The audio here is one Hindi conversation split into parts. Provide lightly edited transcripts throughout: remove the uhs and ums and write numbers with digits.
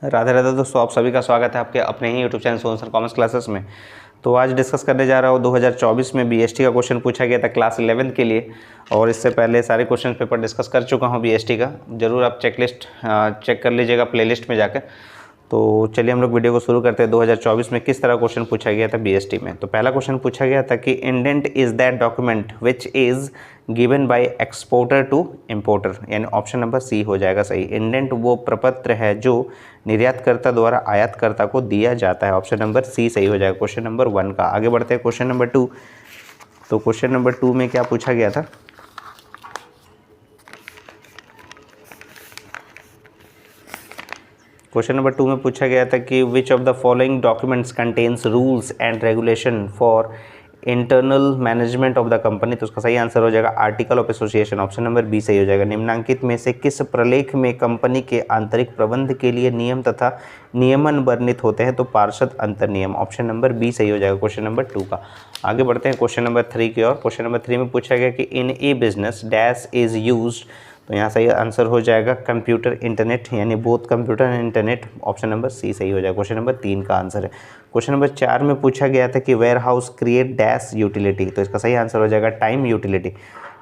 राधे राधे दोस्तों, आप सभी का स्वागत है आपके अपने ही YouTube channel Sonu sir commerce classes में। तो आज डिस्कस करने जा रहा हूँ 2024 में बीएसटी का क्वेश्चन पूछा गया था क्लास 11 के लिए, और इससे पहले सारे क्वेश्चन पेपर डिस्कस कर चुका हूँ बीएसटी का। ज़रूर आप चेकलिस्ट चेक कर लीजिएगा प्लेलिस्ट में जाकर। तो चलिए हम लोग वीडियो को शुरू करते हैं। 2024 में किस तरह क्वेश्चन पूछा गया था बीएसटी में। तो पहला क्वेश्चन पूछा गया था कि indent is that document which is given by exporter to importer, यानी ऑप्शन नंबर सी हो जाएगा सही। इंडेंट वो प्रपत्र है जो निर्यातकर्ता द्वारा आयातकर्ता को दिया जाता है, ऑप्शन नंबर सी सही हो जाएगा क्वेश्चन नंबर 1 का। आगे बढ़ते हैं क्वेश्चन नंबर 2। तो क्वेश्चन नंबर 2 में क्या पूछा गया था। क्वेश्चन नंबर 2 में पूछा गया था कि which of the following documents contains rules and regulation for internal management of the company. तो उसका सही आंसर हो जाएगा article of association, option number B सही हो जाएगा। निम्नांकित में से किस प्रलेख में कंपनी के आंतरिक प्रबंध के लिए नियम तथा नियमन वर्णित होते हैं। तो पार्षद अंतर नियम, ऑप्शन नंबर बी सही हो जाएगा क्वेश्चन नंबर 2 का। आगे बढ़ते हैं क्वेश्चन नंबर 3 की ओर। क्वेश्चन नंबर 3 में पूछा गया कि in a business dash is used. तो यहाँ सही आंसर हो जाएगा कंप्यूटर इंटरनेट, यानी both computer and internet, option number C सही हो जाएगा क्वेश्चन नंबर 3 का आंसर है। क्वेश्चन नंबर 4 में पूछा गया था कि warehouse create dash utility. तो इसका सही आंसर हो जाएगा टाइम यूटिलिटी।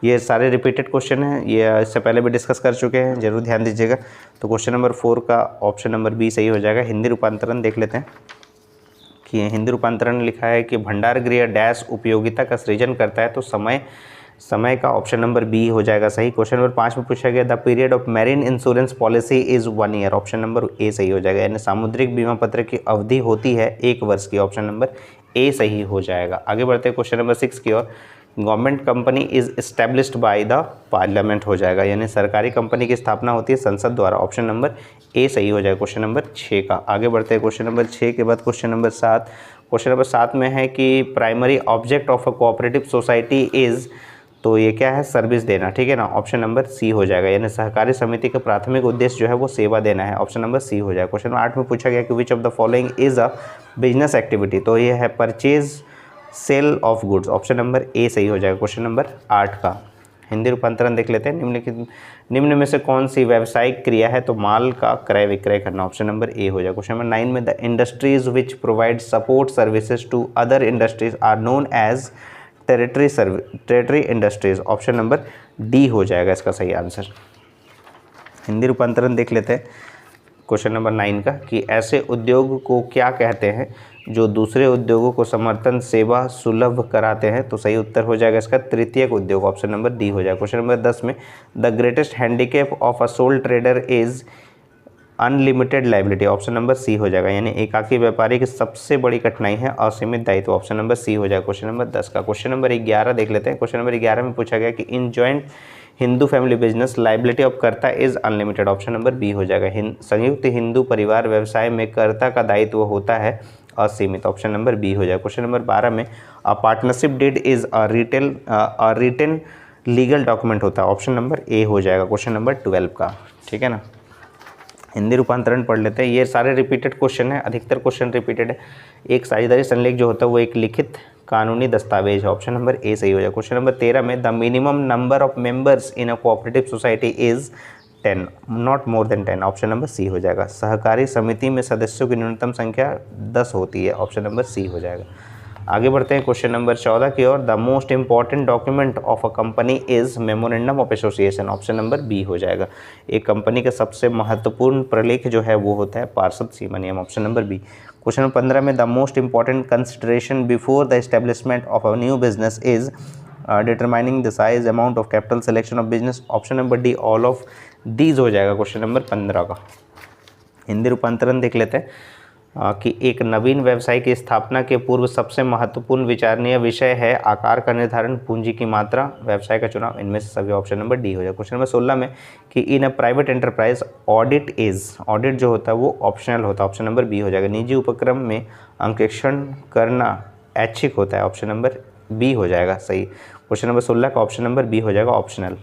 ये सारे रिपीटेड क्वेश्चन हैं, ये इससे पहले भी डिस्कस कर चुके हैं, जरूर ध्यान दीजिएगा। तो क्वेश्चन नंबर 4 का ऑप्शन नंबर बी सही हो जाएगा। हिंदी रूपांतरण देख लेते हैं कि हिंदी रूपांतरण लिखा है कि भंडार गृह डैश उपयोगिता का सृजन करता है। तो समय का ऑप्शन नंबर बी हो जाएगा सही। क्वेश्चन नंबर 5 में पूछा गया the period of marine insurance policy is 1 year, option number ए सही हो जाएगा, यानी सामुद्रिक बीमा पत्र की अवधि होती है 1 वर्ष की, ऑप्शन नंबर ए सही हो जाएगा। आगे बढ़ते हैं क्वेश्चन नंबर 6 की ओर। Government company is established by the parliament हो जाएगा, यानी सरकारी कंपनी की स्थापना होती है संसद द्वारा, ऑप्शन नंबर ए सही हो जाएगा क्वेश्चन नंबर 6 का। आगे बढ़ते हैं क्वेश्चन नंबर 6 के बाद क्वेश्चन नंबर 7। क्वेश्चन नंबर 7 में है कि primary object of a cooperative society is. तो ये क्या है, सर्विस देना, ठीक है ना, ऑप्शन नंबर सी हो जाएगा, यानी सहकारी समिति का प्राथमिक उद्देश्य जो है वो सेवा देना है, ऑप्शन नंबर सी हो जाएगा। क्वेश्चन नंबर 8 में पूछा गया कि which of the following is a business activity. तो ये है purchase sale of goods, option number ए सही हो जाएगा क्वेश्चन नंबर 8 का। हिंदी रूपांतरण देख लेते हैं। निम्न में से कौन सी व्यावसायिक क्रिया है। तो माल का क्रय विक्रय करना, ऑप्शन नंबर ए हो जाएगा। क्वेश्चन नंबर 9 में the industries which provide support services to other industries are known as tertiary industries, option number D हो जाएगा इसका सही आंसर। हिंदी रूपांतरण देख लेते हैं क्वेश्चन नंबर 9 का कि ऐसे उद्योग को क्या कहते हैं जो दूसरे उद्योगों को समर्थन सेवा सुलभ कराते हैं। तो सही उत्तर हो जाएगा इसका तृतीयक उद्योग, ऑप्शन नंबर डी हो जाएगा। क्वेश्चन नंबर 10 में the greatest handicap of a sole trader is unlimited liability, option number C हो जाएगा, यानी एकाकी व्यापारी की सबसे बड़ी कठिनाई है असीमित दायित्व, ऑप्शन नंबर सी हो जाएगा क्वेश्चन नंबर 10 का। क्वेश्चन नंबर 11 देख लेते हैं। क्वेश्चन नंबर 11 में पूछा गया कि in joint Hindu family business liability of karta is unlimited, option number B हो जाएगा। संयुक्त हिंदू परिवार व्यवसाय में कर्ता का दायित्व होता है असीमित, ऑप्शन नंबर बी हो जाएगा। क्वेश्चन नंबर 12 में a partnership deed is a written legal document होता है, ऑप्शन नंबर ए हो जाएगा क्वेश्चन नंबर 12 का, ठीक है ना। हिंदी रूपांतरण पढ़ लेते हैं। ये सारे रिपीटेड क्वेश्चन है, अधिकतर क्वेश्चन रिपीटेड है। एक साझेदारी संलेख जो होता है वो एक लिखित कानूनी दस्तावेज है, ऑप्शन नंबर ए सही हो जाएगा। क्वेश्चन नंबर 13 में the minimum number of members in a cooperative society is 10 not more than 10, option number C हो जाएगा। सहकारी समिति में सदस्यों की न्यूनतम संख्या 10 होती है, ऑप्शन नंबर सी हो जाएगा। आगे बढ़ते हैं क्वेश्चन नंबर 14 की ओर। The most important document of a company is memorandum of association, option number B हो जाएगा। एक कंपनी का सबसे महत्वपूर्ण प्रलेख जो है वो होता है पार्षद सीमा नियम, option number B. Question number 15 में the most important consideration before the establishment of a new business is determining the size amount of capital selection of business, option number D all of these हो जाएगा क्वेश्चन नंबर 15 का। हिंदी रूपांतरण देख लेते हैं कि एक नवीन व्यवसाय की स्थापना के पूर्व सबसे महत्वपूर्ण विचारणीय विषय है आकार का निर्धारण, पूंजी की मात्रा, व्यवसाय का चुनाव, इनमें से सभी, ऑप्शन नंबर डी हो जाएगा। क्वेश्चन नंबर 16 में कि इन अ प्राइवेट एंटरप्राइज ऑडिट जो होता है वो ऑप्शनल होता है, ऑप्शन नंबर बी हो जाएगा। निजी उपक्रम में अंकेक्षण करना ऐच्छिक होता है, ऑप्शन नंबर बी हो जाएगा सही। क्वेश्चन नंबर 16 का ऑप्शन नंबर बी हो जाएगा ऑप्शनल।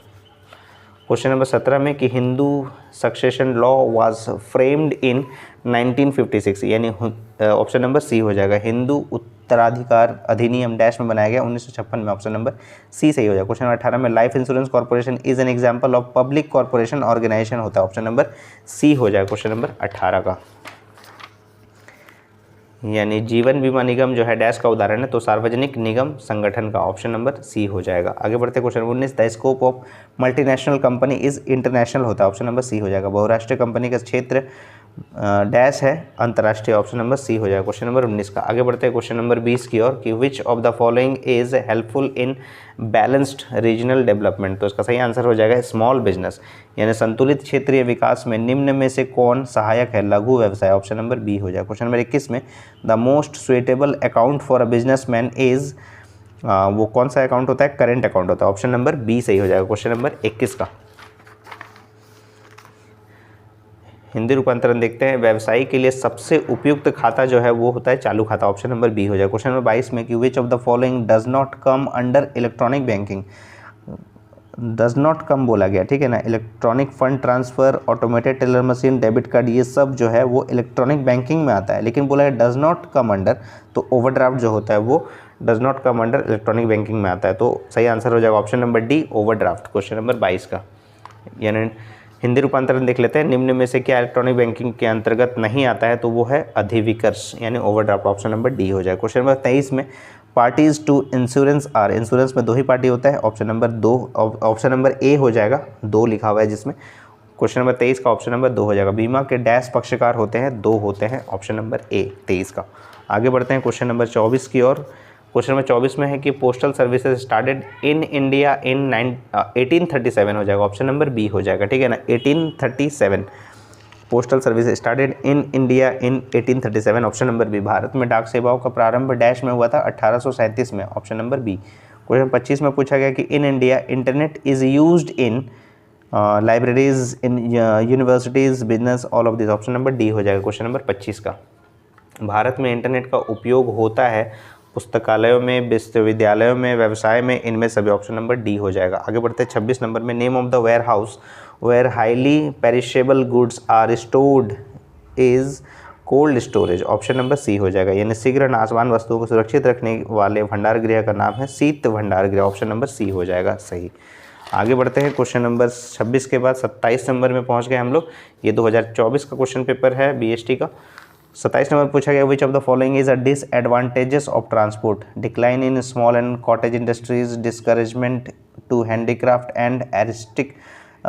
क्वेश्चन नंबर 17 में कि Hindu succession law was framed in 1956, यानी ऑप्शन नंबर सी हो जाएगा। हिंदू उत्तराधिकार अधिनियम डैश में बनाया गया 1956 में, ऑप्शन नंबर सी सही हो जाएगा। क्वेश्चन नंबर 18 में life insurance corporation is an example of public corporation organisation होता है, ऑप्शन नंबर सी हो जाएगा क्वेश्चन नंबर 18 का। यानी जीवन बीमा निगम जो है डैश का उदाहरण है, तो सार्वजनिक निगम संगठन का, ऑप्शन नंबर सी हो जाएगा। आगे बढ़ते question 19, the scope of multinational company is international होता है, ऑप्शन नंबर सी हो जाएगा। बहुराष्ट्रीय कंपनी का क्षेत्र डैश है अंतर्राष्ट्रीय, ऑप्शन नंबर सी हो जाएगा क्वेश्चन नंबर 19 का। आगे बढ़ते हैं क्वेश्चन नंबर 20 की ओर कि which of the following is helpful in balanced regional development, तो इसका सही आंसर हो जाएगा स्मॉल बिजनेस, यानी संतुलित क्षेत्रीय विकास में निम्न में से कौन सहायक है, लघु व्यवसाय, ऑप्शन नंबर बी हो जाएगा। क्वेश्चन नंबर 21 में the most suitable account for a businessman is, वो कौन सा अकाउंट होता है, करेंट अकाउंट होता है, ऑप्शन नंबर बी सही हो जाएगा क्वेश्चन नंबर 21 का। हिंदी रूपांतरण देखते हैं, व्यवसायी के लिए सबसे उपयुक्त खाता जो है वो होता है चालू खाता, ऑप्शन नंबर बी हो जाएगा। क्वेश्चन नंबर 22 में कि which of the following does not come under electronic banking, does not come बोला गया, ठीक है ना। Electronic fund transfer, automated teller machine, debit card, ये सब जो है वो इलेक्ट्रॉनिक बैंकिंग में आता है, लेकिन बोला है डज नॉट कम अंडर, तो ओवरड्राफ्ट जो होता है वो does not come under electronic banking में आता है, तो सही आंसर हो जाएगा option number D overdraft, question number 22 का। यानी हिंदी रूपांतरण देख लेते हैं, निम्न में से क्या इलेक्ट्रॉनिक बैंकिंग के अंतर्गत नहीं आता है, तो वो है अधिविकर्ष यानी ओवरड्राफ्ट, ऑप्शन नंबर डी हो जाए। क्वेश्चन नंबर 23 में parties to insurance are, insurance में दो ही पार्टी होता है, ऑप्शन नंबर दो, ऑप्शन नंबर ए हो जाएगा, दो लिखा हुआ है जिसमें, क्वेश्चन नंबर 23 का ऑप्शन नंबर दो हो जाएगा। बीमा के डैश पक्षकार होते हैं, दो होते हैं, ऑप्शन नंबर ए 23 का। आगे बढ़ते हैं क्वेश्चन नंबर 24 की ओर। क्वेश्चन नंबर 24 में है कि postal services started in India in 1837 हो जाएगा, ऑप्शन नंबर बी हो जाएगा, ठीक है ना। 1837 postal service started in India in 1837, option number B. भारत में डाक सेवाओं का प्रारंभ डैश में हुआ था 1837 में, ऑप्शन नंबर बी। क्वेश्चन 25 में पूछा गया कि in India internet is used in libraries, in universities, business, all of this, option number D हो जाएगा क्वेश्चन नंबर 25 का। भारत में इंटरनेट का उपयोग होता है पुस्तकालयों में, विश्वविद्यालयों में, व्यवसाय में, इनमें सभी, ऑप्शन नंबर डी हो जाएगा। आगे बढ़ते हैं 26 नंबर में, name of the warehouse where highly perishable goods are stored is cold storage, option number C हो जाएगा, यानी शीघ्र नाशवान वस्तुओं को सुरक्षित रखने वाले भंडार गृह का नाम है शीत भंडार गृह, ऑप्शन नंबर सी हो जाएगा सही। आगे बढ़ते हैं क्वेश्चन नंबर 26 के बाद 27 नंबर में पहुंच गए हम लोग। ये 2024 का क्वेश्चन पेपर है बीएसटी का। 27 नंबर पूछा गया which of the following is a disadvantages of transport, decline in small and cottage industries, discouragement to handicraft and artistic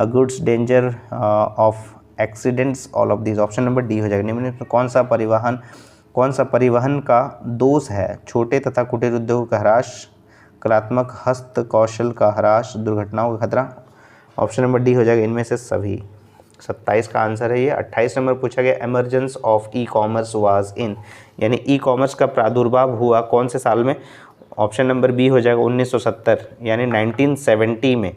goods, danger of accidents, all of this, option number D हो जाएगा। निम्न में कौन सा परिवहन का दोष है, छोटे तथा कुटीर उद्योग का ह्रास, कलात्मक हस्त कौशल का ह्रास, दुर्घटनाओं का खतरा, ऑप्शन नंबर डी हो जाएगा इनमें से सभी। 27 का आंसर है ये। 28 नंबर पूछा गया emergence of e commerce was in, यानी ई कॉमर्स का प्रादुर्भाव हुआ कौन से साल में, ऑप्शन नंबर बी हो जाएगा 1970, यानी 1970 में,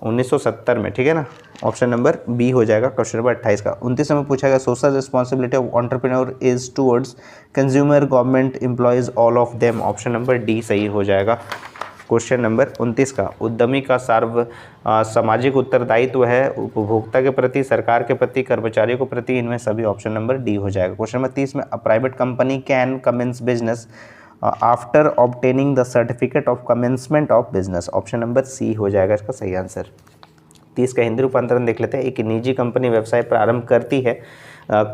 1970 में, ठीक है ना, ऑप्शन नंबर बी हो जाएगा क्वेश्चन नंबर 28 का। 29 नंबर पूछा गया social responsibility of entrepreneur is towards consumer, government, employees, all of them, option number D सही हो जाएगा क्वेश्चन नंबर 29 का। उद्यमी का सामाजिक उत्तरदायित्व है उपभोक्ता के प्रति, सरकार के प्रति, कर्मचारियों के प्रति, इनमें सभी, ऑप्शन नंबर डी हो जाएगा। क्वेश्चन नंबर 30 में a private company can commence business after obtaining the certificate of commencement of business, option number C हो जाएगा इसका सही आंसर। 30 का हिंदी रूपांतरण देख लेते हैं। एक निजी कंपनी व्यवसाय प्रारंभ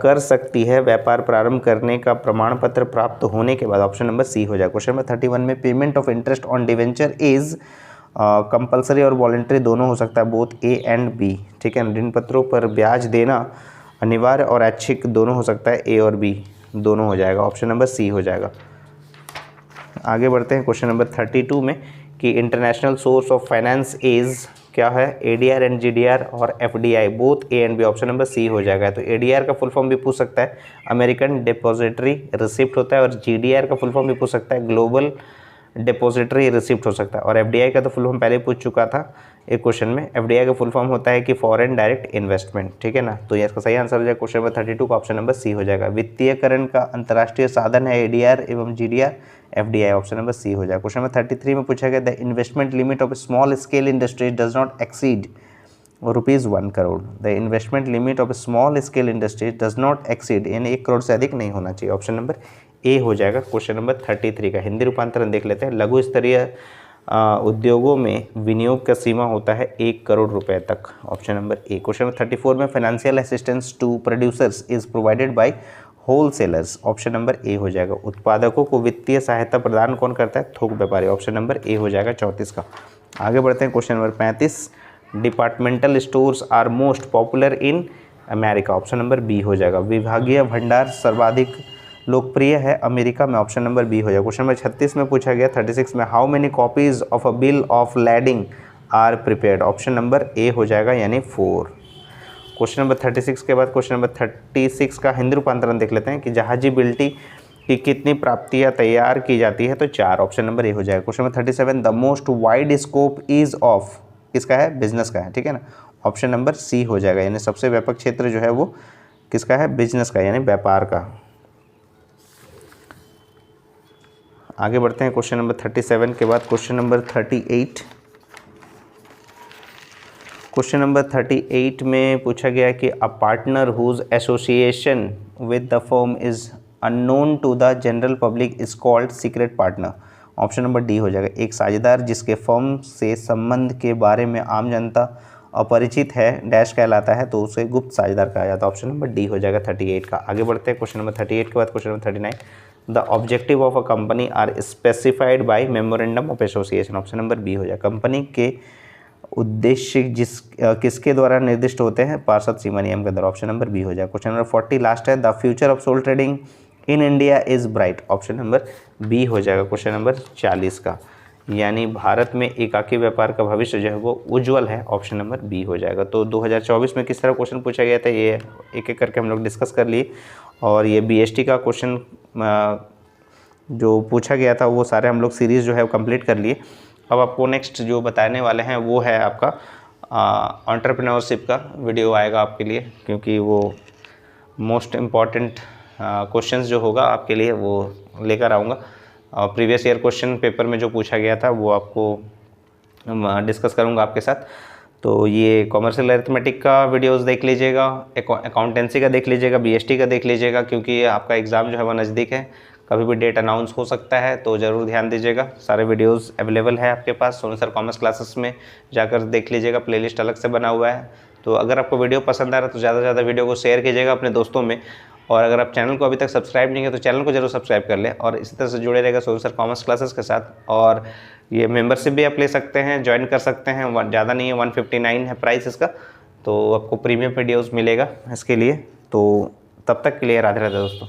कर सकती है व्यापार प्रारंभ करने का प्रमाण पत्र प्राप्त होने के बाद, ऑप्शन नंबर सी हो जाएगा। क्वेश्चन नंबर 31 में payment of interest on debenture is compulsory और वॉलेंट्री दोनों हो सकता है, बोथ ए एंड बी, ठीक है। ऋण पत्रों पर ब्याज देना अनिवार्य और ऐच्छिक दोनों हो सकता है, ए और बी दोनों हो जाएगा, ऑप्शन नंबर सी हो जाएगा। आगे बढ़ते हैं क्वेश्चन नंबर 32 में कि international source of finance is क्या है, एडीआर एंड जीडीआर और FDI, both A and B, option number C हो जाएगा। तो एडीआर का फुल फॉर्म भी पूछ सकता है, अमेरिकन डिपॉजिटरी रिसिप्ट होता है, और जीडीआर का फुल फॉर्म भी पूछ सकता है, ग्लोबल डिपॉजिटरी रिसिप्ट हो सकता है। और एफडीआई का तो फुल फॉर्म पहले पूछ चुका था एक क्वेश्चन में। एफडीआई का फुल फॉर्म होता है कि फॉरेन डायरेक्ट इन्वेस्टमेंट, ठीक है ना। तो ये इसका सही आंसर हो जाएगा क्वेश्चन नंबर 32 का ऑप्शन नंबर सी हो जाएगा। वित्तीयकरण का अंतर्राष्ट्रीय साधन है एडीआर एवं GDR, FDI, option number C हो जाएगा। क्वेश्चन नंबर 33 में पूछा गया the investment limit of small scale industries does not exceed ₹1 crore. The investment limit of small scale industry does not exceed, यानी 1 करोड़ से अधिक नहीं होना चाहिए। ऑप्शन नंबर ए हो जाएगा क्वेश्चन नंबर 33 का। हिंदी रूपांतरण देख लेते हैं। लघु स्तरीय उद्योगों में विनियोग का सीमा होता है 1 करोड़ रुपए तक। Option number A. Question number 34 में financial assistance to producers is provided by wholesalers. Option number A हो जाएगा। उत्पादकों को वित्तीय सहायता प्रदान कौन करता है? थोक व्यापारी। ऑप्शन नंबर ए हो जाएगा 34 का। आगे बढ़ते हैं question number 35। Departmental stores are most popular in America. Option number B हो जाएगा। विभागीय भंडार सर्वाधिक लोकप्रिय है अमेरिका में। ऑप्शन नंबर बी हो जाएगा। क्वेश्चन नंबर 36 में पूछा गया 36 में how many copies of a bill of lading are prepared. Option number A हो जाएगा यानी 4। क्वेश्चन नंबर 36 के बाद क्वेश्चन नंबर 36 का हिंदी रूपांतरण देख लेते हैं कि जहाजी बिल्टी की कितनी प्राप्तियां तैयार की जाती है? तो 4। ऑप्शन नंबर ए हो जाएगा। Question number 37 the most wide scope is of, किसका है? बिजनेस का है, ठीक है ना। ऑप्शन नंबर सी हो जाएगा, यानी सबसे व्यापक क्षेत्र जो है वो किसका है? बिजनेस का, यानी व्यापार का। आगे बढ़ते हैं क्वेश्चन नंबर 37 के बाद क्वेश्चन नंबर 38। क्वेश्चन नंबर 38 में पूछा गया कि a partner whose association with the firm is unknown to the general public is called secret partner. Option number D हो जाएगा। एक साझेदार जिसके फर्म से संबंध के बारे में आम जनता अपरिचित है डैश कहलाता है, तो उसे गुप्त साझेदार कहा जाता है। ऑप्शन नंबर डी हो जाएगा 38 का। आगे बढ़ते हैं क्वेश्चन नंबर 38 के बाद question number 39। The objective of a company are specified by memorandum of association. Option number B हो जाएगा। कंपनी के उद्देश्य किसके द्वारा निर्दिष्ट होते हैं? पार्षद सीमा नियम के द्वारा। ऑप्शन नंबर बी हो जाएगा। क्वेश्चन नंबर 40 लास्ट है। The future of sole trading in India is bright. Option number B हो जाएगा क्वेश्चन नंबर 40 का, यानी भारत में एकाकी व्यापार का भविष्य जो है वो उज्जवल है। ऑप्शन नंबर बी हो जाएगा। तो 2024 में किस तरह क्वेश्चन पूछा गया था ये एक एक करके हम लोग डिस्कस कर लिए, और ये बीएसटी का क्वेश्चन जो पूछा गया था वो सारे हम लोग सीरीज़ जो है वो कंप्लीट कर लिए। अब आपको नेक्स्ट जो बताने वाले हैं वो है आपका एंटरप्रेन्योरशिप का वीडियो आएगा आपके लिए, क्योंकि वो मोस्ट इम्पॉर्टेंट क्वेश्चंस जो होगा आपके लिए वो लेकर आऊँगा। प्रीवियस ईयर क्वेश्चन पेपर में जो पूछा गया था वो आपको डिस्कस करूँगा आपके साथ। तो ये कॉमर्शियल अरिथमेटिक का वीडियोस देख लीजिएगा, अकाउंटेंसी का देख लीजिएगा, बीएसटी का देख लीजिएगा, क्योंकि आपका एग्ज़ाम जो है वो नज़दीक है, कभी भी डेट अनाउंस हो सकता है, तो ज़रूर ध्यान दीजिएगा। सारे वीडियोस अवेलेबल है आपके पास, सोनू सर कॉमर्स क्लासेस में जाकर देख लीजिएगा, प्लेलिस्ट अलग से बना हुआ है। तो अगर आपको वीडियो पसंद आ रहा है तो ज़्यादा से ज़्यादा वीडियो को शेयर कीजिएगा अपने दोस्तों में, और अगर आप चैनल को अभी तक सब्सक्राइब नहीं किया तो चैनल को जरूर सब्सक्राइब कर लें, और इसी तरह से जुड़े रहेगा सोनू सर कॉमर्स क्लासेस के साथ। और ये मेंबरशिप भी आप ले सकते हैं, ज्वाइन कर सकते हैं, ज़्यादा नहीं है, 159 है प्राइस इसका, तो आपको प्रीमियम वीडियोज़ मिलेगा इसके लिए। तो तब तक के लिए राधे राधे दोस्तों।